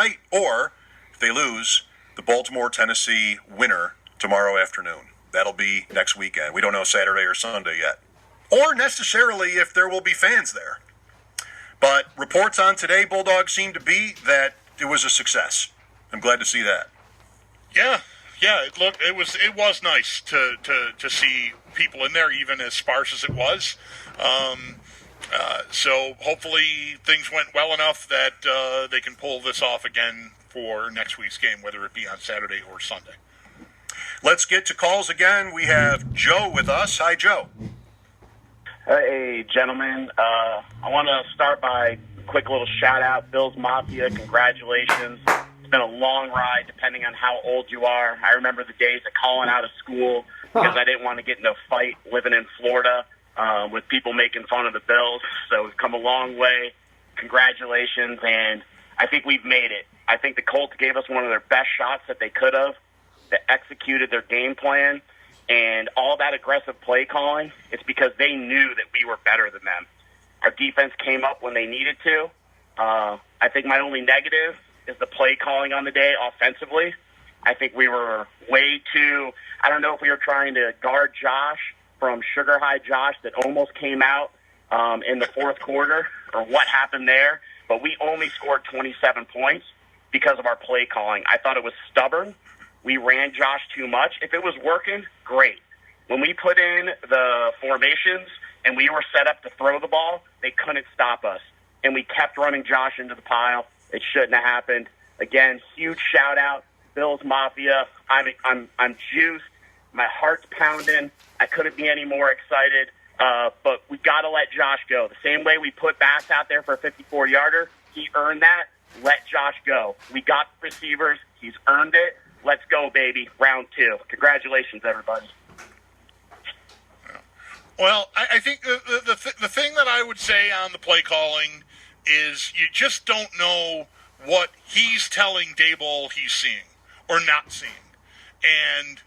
tonight, or if they lose, the Baltimore-Tennessee winner tomorrow afternoon. That'll be next weekend. We don't know Saturday or Sunday yet, or necessarily if there will be fans there. But reports on today, Bulldogs, seem to be that it was a success. I'm glad to see that. Yeah. It was nice to see people in there, even as sparse as it was. So hopefully things went well enough that they can pull this off again for next week's game, whether it be on Saturday or Sunday. Let's get to calls again. We have Joe with us. Hi, Joe. Hey, gentlemen. I want to start by a quick little shout-out. Bills Mafia, congratulations. It's been a long ride, depending on how old you are. I remember the days of calling out of school because I didn't want to get in a fight living in Florida with people making fun of the Bills. So we've come a long way. Congratulations, and I think we've made it. I think the Colts gave us one of their best shots that they could have. They executed their game plan, and all that aggressive play calling, it's because they knew that we were better than them. Our defense came up when they needed to. I think my only negative is the play calling on the day offensively. I think we were way too, I don't know if we were trying to guard Josh from Sugar High Josh that almost came out in the fourth quarter, or what happened there, but we only scored 27 points because of our play calling. I thought it was stubborn. We ran Josh too much. If it was working, great. When we put in the formations and we were set up to throw the ball, they couldn't stop us. And we kept running Josh into the pile. It shouldn't have happened. Again, huge shout-out, Bills Mafia. I'm juiced. My heart's pounding. I couldn't be any more excited. But we got to let Josh go. The same way we put Bass out there for a 54-yarder, he earned that. Let Josh go. We got receivers. He's earned it. Let's go, baby. Round 2. Congratulations, everybody. Well, I think the thing that I would say on the play calling is you just don't know what he's telling Daboll he's seeing or not seeing. And,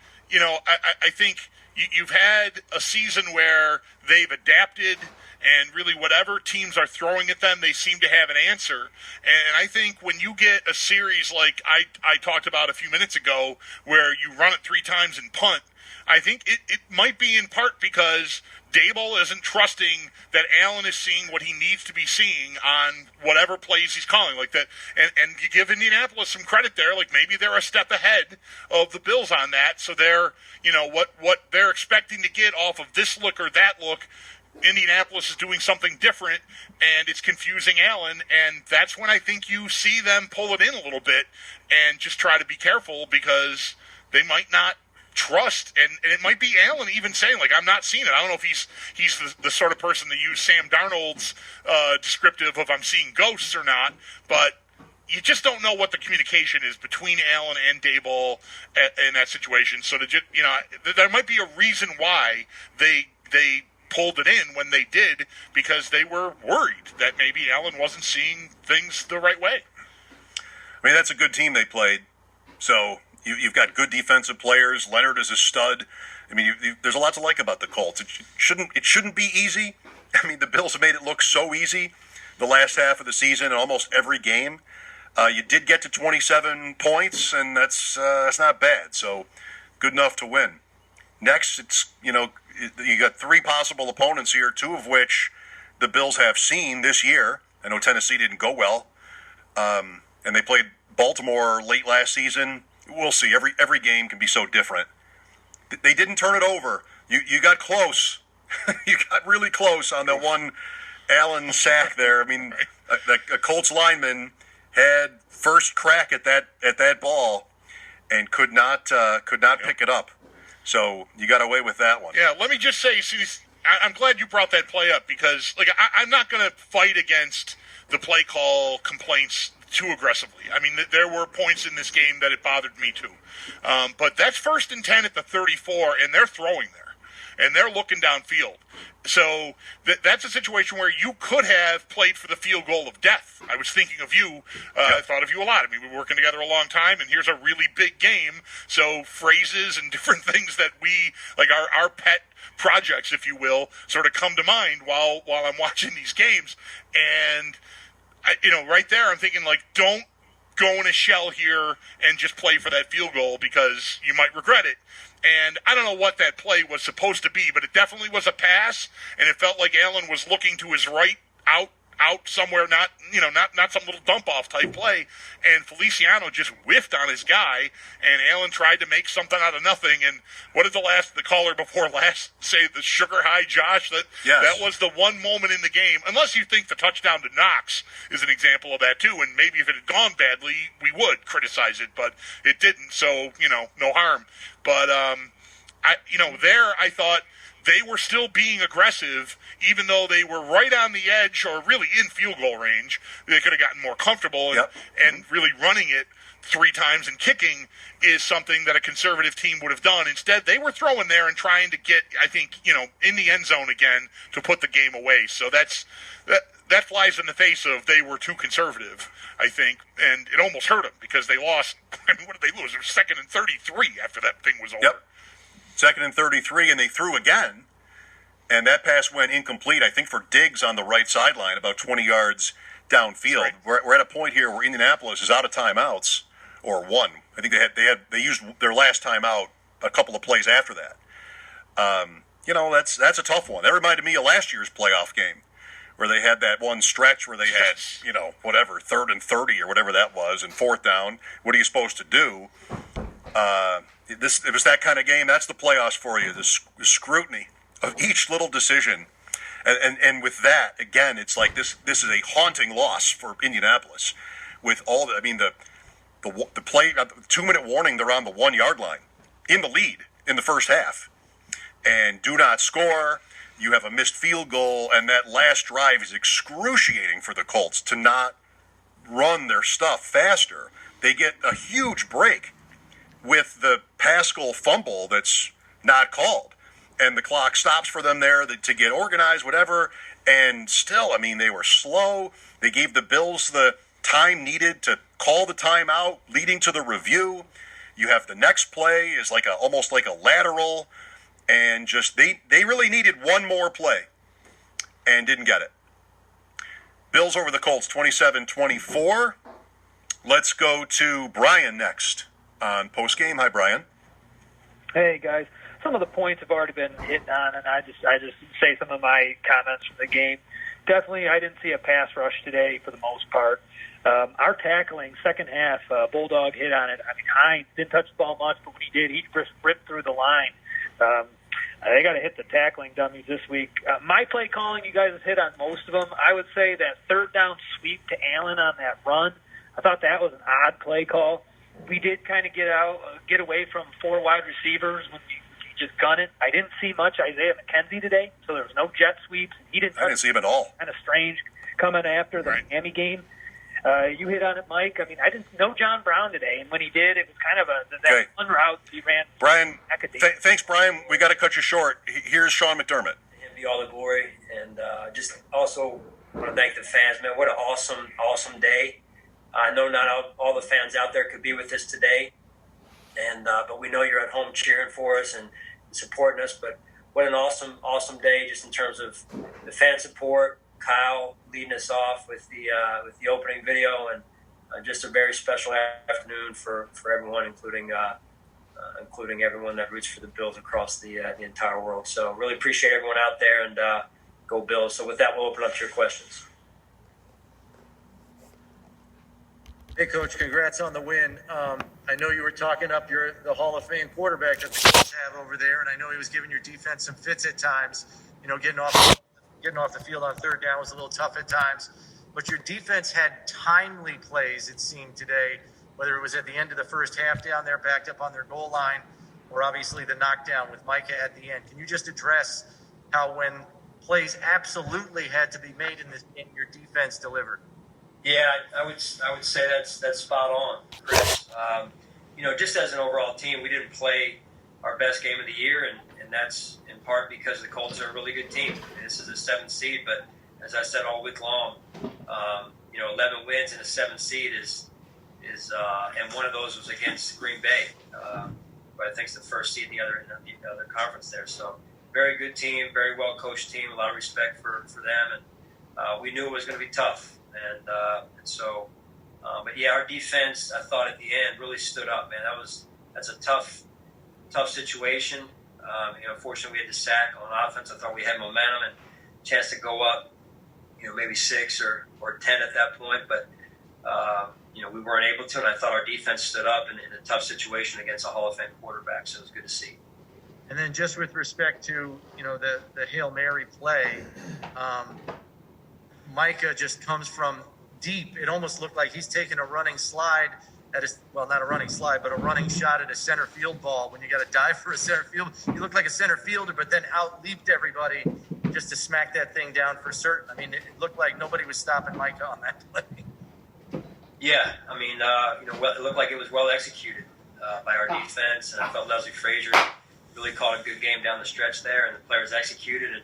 I think you've had a season where they've adapted, and really whatever teams are throwing at them, they seem to have an answer. And I think when you get a series like I talked about a few minutes ago where you run it 3 times and punt, I think it might be in part because Daboll isn't trusting that Allen is seeing what he needs to be seeing on whatever plays he's calling. Like that, and you give Indianapolis some credit there. Like maybe they're a step ahead of the Bills on that. So they're, what they're expecting to get off of this look or that look, Indianapolis is doing something different, and it's confusing Allen, and that's when I think you see them pull it in a little bit and just try to be careful because they might not trust, and it might be Allen even saying, like, I'm not seeing it. I don't know if he's the sort of person to use Sam Darnold's descriptive of I'm seeing ghosts or not, but you just don't know what the communication is between Allen and Daboll in that situation. So there might be a reason why they pulled it in when they did, because they were worried that maybe Allen wasn't seeing things the right way. I mean, that's a good team they played. So you've got good defensive players. Leonard is a stud. I mean, there's a lot to like about the Colts. It shouldn't be easy. I mean, the Bills have made it look so easy the last half of the season in almost every game. You did get to 27 points, and that's not bad. So good enough to win. Next, it's, you got 3 possible opponents here, 2 of which the Bills have seen this year. I know Tennessee didn't go well, and they played Baltimore late last season. We'll see. Every game can be so different. They didn't turn it over. You got close. You got really close on that one Allen sack there. I mean, a Colts lineman had first crack at that ball and could not pick it up. So you got away with that one. Yeah, let me just say, I'm glad you brought that play up because, I'm not going to fight against the play call complaints too aggressively. I mean, there were points in this game that it bothered me too. But that's 1st and 10 at the 34, and they're throwing there, and they're looking downfield. So that's a situation where you could have played for the field goal of death. I was thinking of you. I thought of you a lot. I mean, we've been working together a long time, and here's a really big game. So phrases and different things that we, like our pet projects, if you will, sort of come to mind while I'm watching these games. And, right there, I'm thinking, don't go in a shell here and just play for that field goal because you might regret it. And I don't know what that play was supposed to be, but it definitely was a pass, and it felt like Allen was looking to his right out somewhere, not some little dump-off type play, and Feliciano just whiffed on his guy, and Allen tried to make something out of nothing, and what did the caller before last say, the sugar high Josh, that was the one moment in the game, unless you think the touchdown to Knox is an example of that too, and maybe if it had gone badly, we would criticize it, but it didn't, so, no harm. But, I thought they were still being aggressive, even though they were right on the edge or really in field goal range. They could have gotten more comfortable, and really running it 3 times and kicking is something that a conservative team would have done. Instead, they were throwing there and trying to get, I think, in the end zone again to put the game away. So that flies in the face of they were too conservative, I think, and it almost hurt them because they lost. I mean, what did they lose? It was 2nd and 33 after that thing was over. Yep. 2nd and 33, and they threw again, and that pass went incomplete, I think, for Diggs on the right sideline, about 20 yards downfield. Right. We're at a point here where Indianapolis is out of timeouts, or one. I think they used their last timeout a couple of plays after that. That's a tough one. That reminded me of last year's playoff game, where they had that one stretch where they had, 3rd and 30 or whatever that was, and 4th down. What are you supposed to do? It was that kind of game. That's the playoffs for you. The scrutiny of each little decision, and with that, again, it's like this is a haunting loss for Indianapolis. With all the play, 2-minute warning, they're on the 1-yard line, in the lead in the first half, and do not score. You have a missed field goal, and that last drive is excruciating for the Colts to not run their stuff faster. They get a huge break with the Pascal fumble that's not called. And the clock stops for them there to get organized, whatever. And still, they were slow. They gave the Bills the time needed to call the timeout, leading to the review. You have the next play is almost like a lateral. And just they really needed one more play and didn't get it. Bills over the Colts, 27-24. Let's go to Brian next on postgame. Hi, Brian. Hey, guys. Some of the points have already been hit on, and I just say some of my comments from the game. Definitely, I didn't see a pass rush today for the most part. Our tackling, second half, Bulldog hit on it. Hines didn't touch the ball much, but when he did, he just ripped through the line. They got to hit the tackling dummies this week. My play calling, you guys have hit on most of them. I would say that 3rd down sweep to Allen on that run, I thought that was an odd play call. We did kind of get away from 4 wide receivers when you just gun it. I didn't see much Isaiah McKenzie today, so there was no jet sweeps. I didn't see him at all. Kind of strange coming after the Miami game. You hit on it, Mike. I didn't know John Brown today, and when he did, it was kind of that one route he ran. Brian, thanks, Brian. We got to cut you short. Here's Sean McDermott. Him be all the glory, and just also want to thank the fans, man. What an awesome day. I know not all the fans out there could be with us today, and but we know you're at home cheering for us and supporting us. But what an awesome day, just in terms of the fan support. Kyle leading us off with the opening video, and just a very special afternoon for everyone, including everyone that roots for the Bills across the entire world. So really appreciate everyone out there, and go Bills. So with that, we'll open up to your questions. Hey, Coach, congrats on the win. I know you were talking up the Hall of Fame quarterback that the Colts have over there, and I know he was giving your defense some fits at times. Getting off the field on 3rd down was a little tough at times. But your defense had timely plays, it seemed, today, whether it was at the end of the first half down there, backed up on their goal line, or obviously the knockdown with Micah at the end. Can you just address how when plays absolutely had to be made in this game, your defense delivered? Yeah, I would say that's spot on, Chris. Just as an overall team, we didn't play our best game of the year, and that's in part because the Colts are a really good team. And this is a 7th seed, but as I said all week long, 11 wins and a 7th seed is and one of those was against Green Bay, but I think it's the first seed in the other conference there. So very good team, very well coached team. A lot of respect for them, and we knew it was going to be tough, and so But yeah, our defense, I thought at the end really stood up, man. That's a tough situation. Fortunately, we had the sack on offense. I thought we had momentum and chance to go up, maybe 6 or 10 at that point. But, we weren't able to, and I thought our defense stood up in a tough situation against a Hall of Fame quarterback, so it was good to see. And then just with respect to, the Hail Mary play, Micah just comes from deep. It almost looked like he's taking a running slide not a running slide, but a running shot at a center field ball. When you got to dive for a center field, you look like a center fielder, but then out-leaped everybody just to smack that thing down for certain. I mean, it looked like nobody was stopping Micah on that play. Yeah, it looked like it was well executed by our defense, and I felt Leslie Frazier really called a good game down the stretch there, and the players executed, and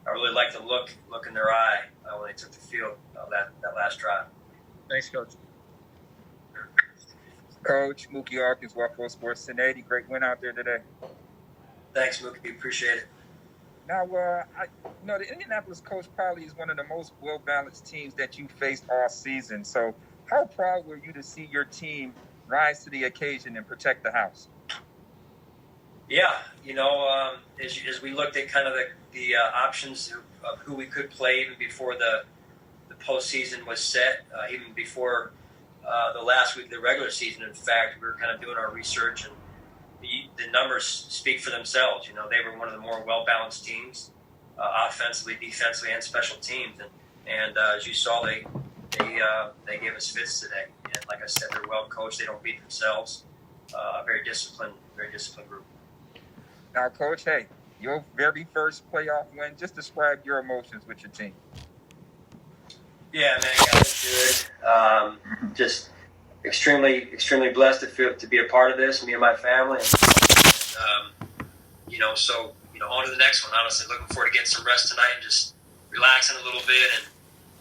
I really liked the look in their eye when they took the field that last drive. Thanks, Coach. Coach, Mookie Hawkins, Waco Sports 1080. Great win out there today. Thanks, Mookie. Appreciate it. Now, the Indianapolis Colts probably is one of the most well-balanced teams that you faced all season. So how proud were you to see your team rise to the occasion and protect the house? Yeah, as we looked at kind of the options of who we could play even before the postseason was set, even before the last week of the regular season. In fact, we were kind of doing our research, and the numbers speak for themselves. They were one of the more well-balanced teams, offensively, defensively, and special teams. And as you saw, they gave us fits today. And like I said, they're well coached. They don't beat themselves. Very disciplined group. Now, Coach, your very first playoff win. Just describe your emotions with your team. Yeah, man, it was good. Just extremely, extremely blessed to be a part of this, me and my family. So on to the next one. Honestly, looking forward to getting some rest tonight and just relaxing a little bit and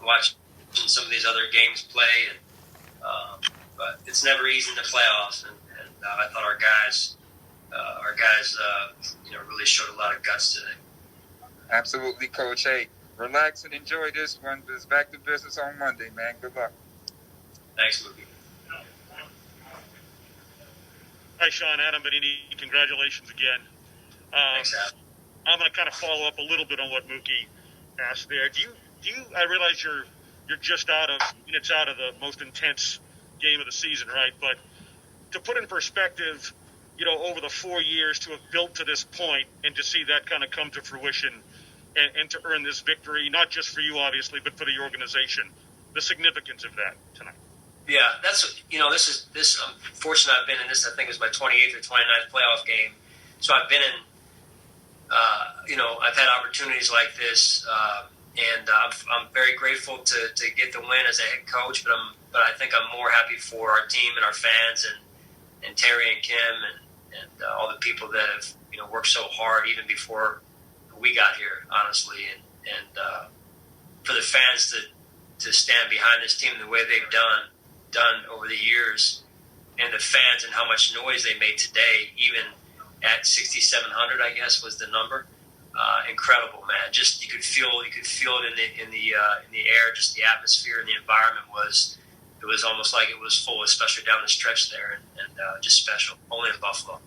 watching some of these other games play. But it's never easy in the playoffs, and I thought our guys, really showed a lot of guts today. Absolutely, Coach. Relax and enjoy this one. It's back to business on Monday, man. Good luck. Thanks, Mookie. Hi, Sean. Adam Benini. Congratulations again. Thanks, Adam. I'm going to kind of follow up a little bit on what Mookie asked there. Do you? I realize you're just minutes out of the most intense game of the season, right? But to put in perspective, over the 4 years to have built to this point and to see that kind of come to fruition and to earn this victory, not just for you, obviously, but for the organization, the significance of that tonight. Yeah, this. I'm fortunate I've been in this. I think it was my 28th or 29th playoff game. So I've been in. I've had opportunities like this, and I'm very grateful to get the win as a head coach. But I think I'm more happy for our team and our fans and Terry and Kim and all the people that have worked so hard even before we got here, honestly, and for the fans to stand behind this team the way they've done over the years, and the fans and how much noise they made today, even at 6,700, I guess was the number. Incredible, man. Just you could feel it in the air. Just the atmosphere and the environment was almost like it was full, especially down the stretch there, and just special. Only in Buffalo.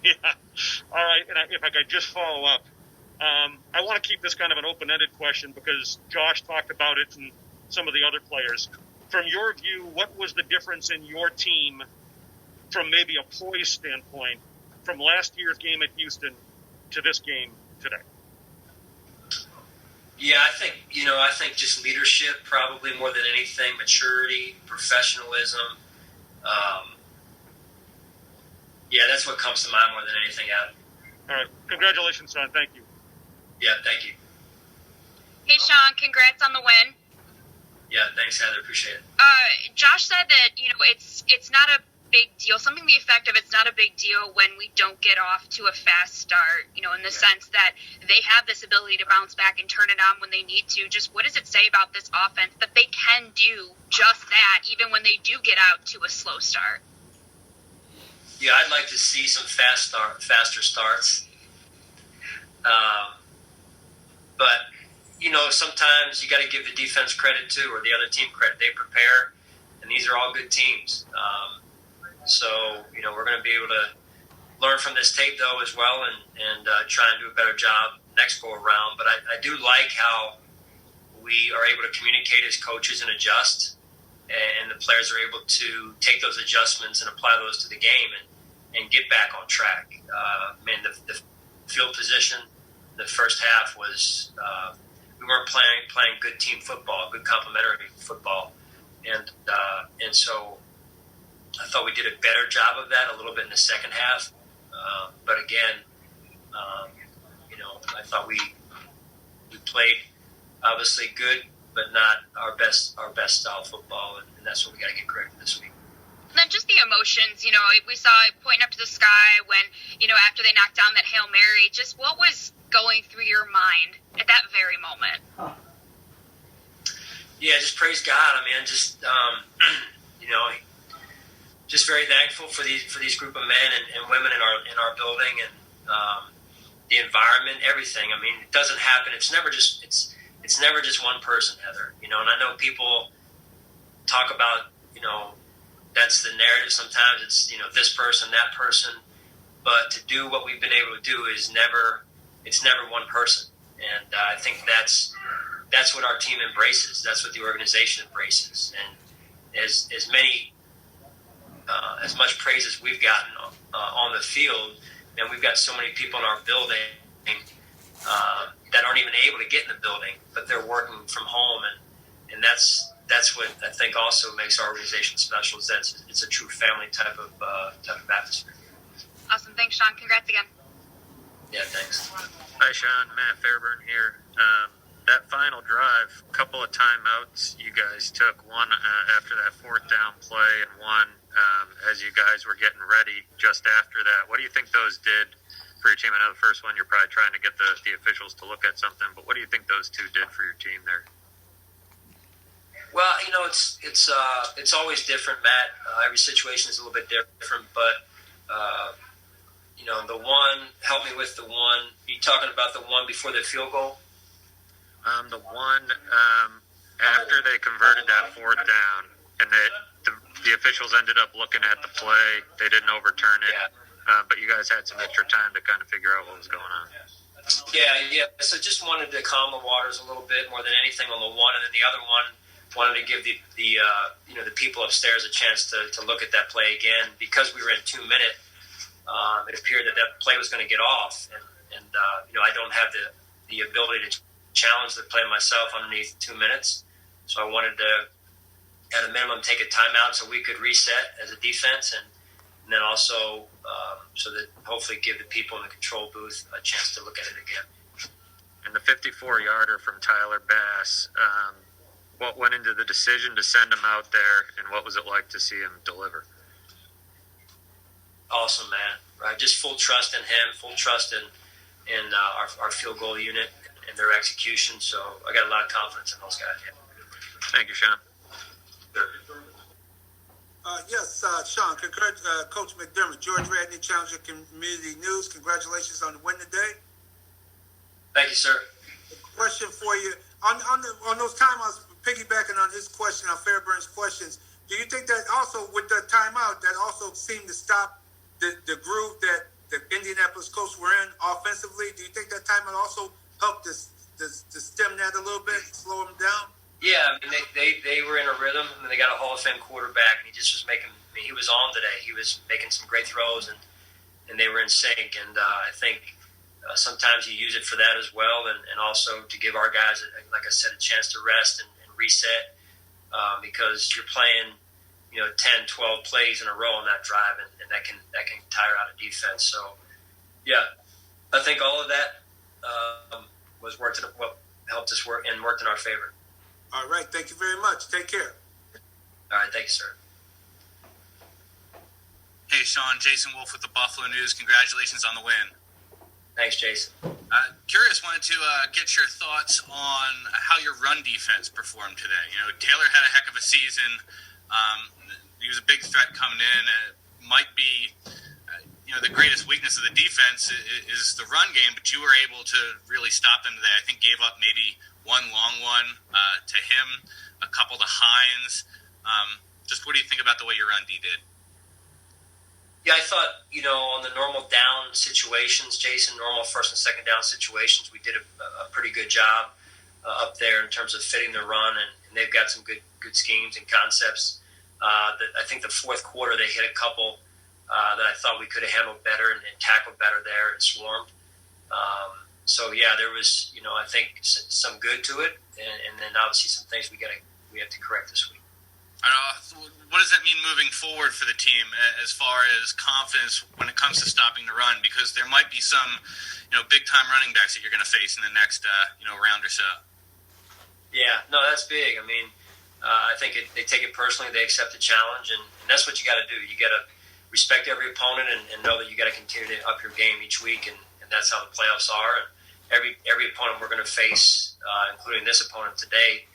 Yeah. All right. And if I could just follow up, I want to keep this kind of an open-ended question because Josh talked about it and some of the other players. From your view, what was the difference in your team from maybe a poise standpoint from last year's game at Houston to this game today? Yeah, I think just leadership probably more than anything, maturity, professionalism. That's what comes to mind more than anything, Adam. All right. Congratulations, son. Thank you. Yeah, thank you. Hey, Sean, congrats on the win. Yeah, thanks, Heather. Appreciate it. Josh said that, it's not a big deal, something to the effect of it's not a big deal when we don't get off to a fast start, in the sense that they have this ability to bounce back and turn it on when they need to. Just what does it say about this offense that they can do just that even when they do get out to a slow start? Yeah, I'd like to see some faster starts. But, sometimes you got to give the defense credit too, or the other team credit. They prepare and these are all good teams. So we're going to be able to learn from this tape though as well, and try and do a better job next go around. But I do like how we are able to communicate as coaches and adjust, and the players are able to take those adjustments and apply those to the game and get back on track. The field position the first half was we weren't playing good team football, good complementary football, and so I thought we did a better job of that a little bit in the second half. But again, I thought we played obviously good, but not our best style football, and that's what we got to get corrected this week. And then just the emotions, we saw it pointing up to the sky when, after they knocked down that Hail Mary, just what was going through your mind at that very moment? Yeah, just praise God. I mean, just, just very thankful for these group of men and women in our building, and the environment, everything. I mean, it doesn't happen. It's never just one person, Heather. And I know people talk about, that's the narrative sometimes. It's, this person, that person. But to do what we've been able to do it's never one person. And I think that's what our team embraces. That's what the organization embraces. And as much praise as we've gotten on the field, and we've got so many people in our building that aren't even able to get in the building, but they're working from home, and that's what I think also makes our organization special. Is that it's a true family type of atmosphere. Awesome, thanks, Sean. Congrats again. Yeah, thanks. Hi, Sean. Matt Fairburn here. That final drive, a couple of timeouts you guys took, one after that fourth down play, and one as you guys were getting ready just after that. What do you think those did for your team? I know the first one you're probably trying to get the officials to look at something, but what do you think those two did for your team there? Well, it's always different, Matt. Every situation is a little bit different, but the one, help me with the one. Are you talking about the one before the field goal? The one after they converted that fourth down, and the officials ended up looking at the play. They didn't overturn it, but you guys had some extra time to kind of figure out what was going on. Yeah. So just wanted to calm the waters a little bit more than anything on the one, and then the other one wanted to give the people upstairs a chance to look at that play again, because we were in 2 minute. It appeared that play was going to get off, and I don't have the ability to challenge the play myself underneath 2 minutes, so I wanted to, at a minimum, take a timeout so we could reset as a defense, and then also so that hopefully give the people in the control booth a chance to look at it again. And the 54-yarder from Tyler Bass, what went into the decision to send him out there, and what was it like to see him deliver? Awesome, man. Right, just full trust in him, full trust in our field goal unit and their execution. So I got a lot of confidence in those guys. Thank you, Sean. Yes, Sean. Coach McDermott, George Radney, Challenger Community News. Congratulations on the win today. Thank you, sir. Question for you on those timeouts. Piggybacking on his question, on Fairburn's questions, do you think that also with the timeout that also seemed to stop the groove that the Indianapolis Colts were in offensively? Do you think that timeout also helped to stem that a little bit, slow them down? Yeah, I mean, they were in a rhythm, and they got a Hall of Fame quarterback, and he just was making. I mean, he was on today. He was making some great throws, and they were in sync. And I think sometimes you use it for that as well, and also to give our guys, like I said, a chance to rest and reset, because you're playing 10, 12 plays in a row on that drive, and that can tire out a defense. So, yeah, I think all of that was what helped us work and worked in our favor. All right, thank you very much. Take care. All right, thank you, sir. Hey, Sean, Jason Wolf with the Buffalo News. Congratulations on the win. Thanks, Jason. Curious, wanted to get your thoughts on how your run defense performed today. Taylor had a heck of a season. He was a big threat coming in. It might be, the greatest weakness of the defense is the run game, but you were able to really stop them today. I think gave up maybe one long one to him, a couple to Hines. Just what do you think about the way your run D did? Yeah, I thought, on the normal down situations, Jason, normal first and second down situations, we did a pretty good job up there in terms of fitting the run, and they've got some good schemes and concepts. I think the fourth quarter they hit a couple that I thought we could have handled better and tackled better there and swarmed. So yeah, there was, I think some good to it, and then obviously some things we have to correct this week. What does that mean moving forward for the team as far as confidence when it comes to stopping the run? Because there might be some, big-time running backs that you're going to face in the next, round or so. Yeah, no, that's big. I mean, I think they take it personally. They accept the challenge, and that's what you got to do. You got to respect every opponent and know that you got to continue to up your game each week, and that's how the playoffs are. And every opponent we're going to face, including this opponent today,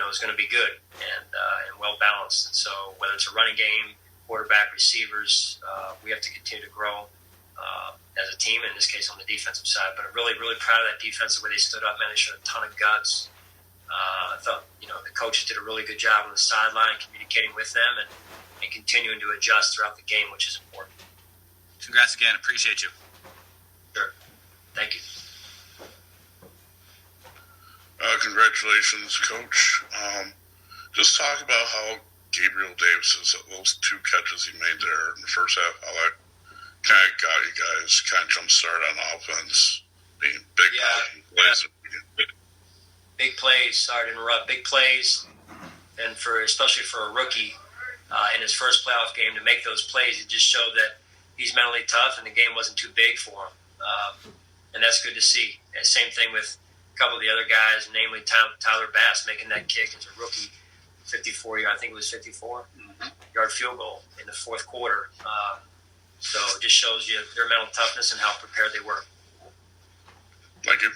is going to be good and well balanced. And so whether it's a running game, quarterback, receivers, we have to continue to grow as a team, in this case on the defensive side. But I'm really, really proud of that defense, the way they stood up. Man, they showed a ton of guts. I thought, the coaches did a really good job on the sideline, communicating with them and continuing to adjust throughout the game, which is important. Congrats again. Appreciate you. Sure. Thank you. Congratulations, Coach. Just talk about how Gabriel Davis, those 2 catches he made there in the first half, how that kind of got you guys kind of jump-started on offense, being big plays. Big plays, sorry to interrupt, big plays, and especially for a rookie in his first playoff game to make those plays, it just showed that he's mentally tough and the game wasn't too big for him. And that's good to see. And same thing with a couple of the other guys, namely Tyler Bass making that kick as a rookie, 54-yard, I think it was 54-yard field goal in the fourth quarter. So it just shows you their mental toughness and how prepared they were. Thank you.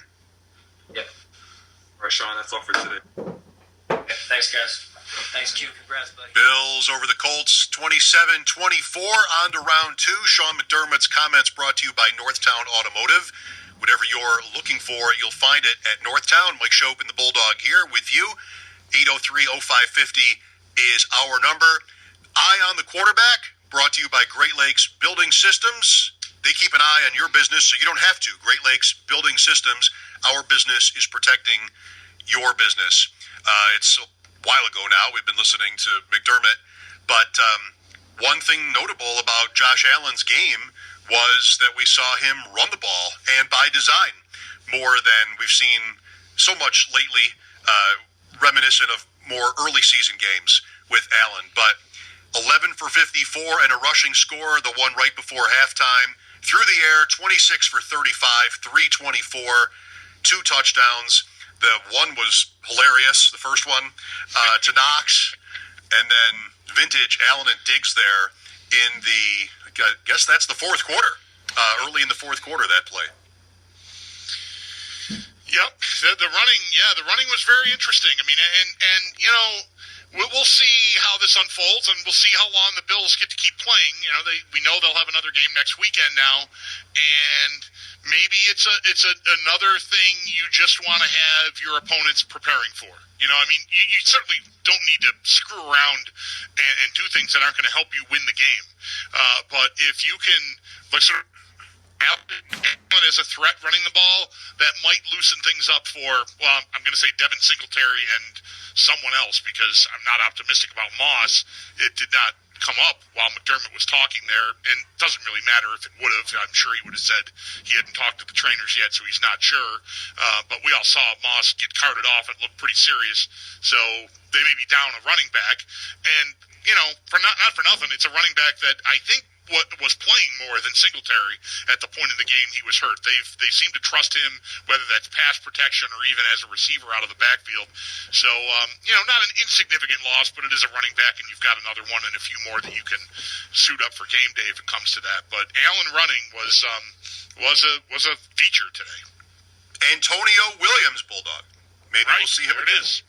Yep. All right, Sean, that's all for today. Okay, thanks, guys. Thanks, Q. Congrats, buddy. Bills over the Colts, 27-24. On to round 2. Sean McDermott's comments brought to you by Northtown Automotive. Whatever you're looking for, you'll find it at Northtown. Mike Shope and the Bulldog here with you. 803-0550 is our number. Eye on the quarterback, brought to you by Great Lakes Building Systems. They keep an eye on your business so you don't have to. Great Lakes Building Systems, our business is protecting your business. It's a while ago now. We've been listening to McDermott. But one thing notable about Josh Allen's game was that we saw him run the ball, and by design, more than we've seen so much lately, reminiscent of more early season games with Allen. But 11 for 54 and a rushing score, the one right before halftime. Through the air, 26 for 35, 324, 2 touchdowns. The one was hilarious, the first one, to Knox. And then vintage Allen and Diggs there in the, I guess that's the fourth quarter, early in the fourth quarter, that play. Yep, the running was very interesting. I mean, and we'll see how this unfolds, and we'll see how long the Bills get to keep playing. We know they'll have another game next weekend now, and maybe it's another thing you just want to have your opponents preparing for. You certainly don't need to screw around and do things that aren't going to help you win the game. But if you can, sort of Allen as a threat running the ball, that might loosen things up for, I'm going to say Devin Singletary and someone else, because I'm not optimistic about Moss. It did not come up while McDermott was talking there, and it doesn't really matter if it would have. I'm sure he would have said he hadn't talked to the trainers yet, so he's not sure. But we all saw Moss get carted off and look pretty serious. So they may be down a running back. And, not for nothing, it's a running back that I think was playing more than Singletary at the point in the game he was hurt. They seem to trust him, whether that's pass protection or even as a receiver out of the backfield. So, not an insignificant loss, but it is a running back, and you've got another one and a few more that you can suit up for game day if it comes to that. But Allen running was a feature today. Antonio Williams, Bulldog. Maybe right. We'll see him there again. It is.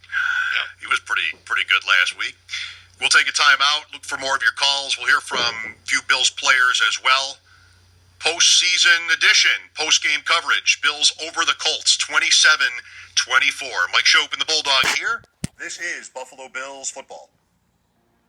Yeah, he was pretty good last week. We'll take a timeout, look for more of your calls. We'll hear from a few Bills players as well. Postseason edition, post-game coverage. Bills over the Colts, 27-24. Mike Shope and the Bulldog here. This is Buffalo Bills football.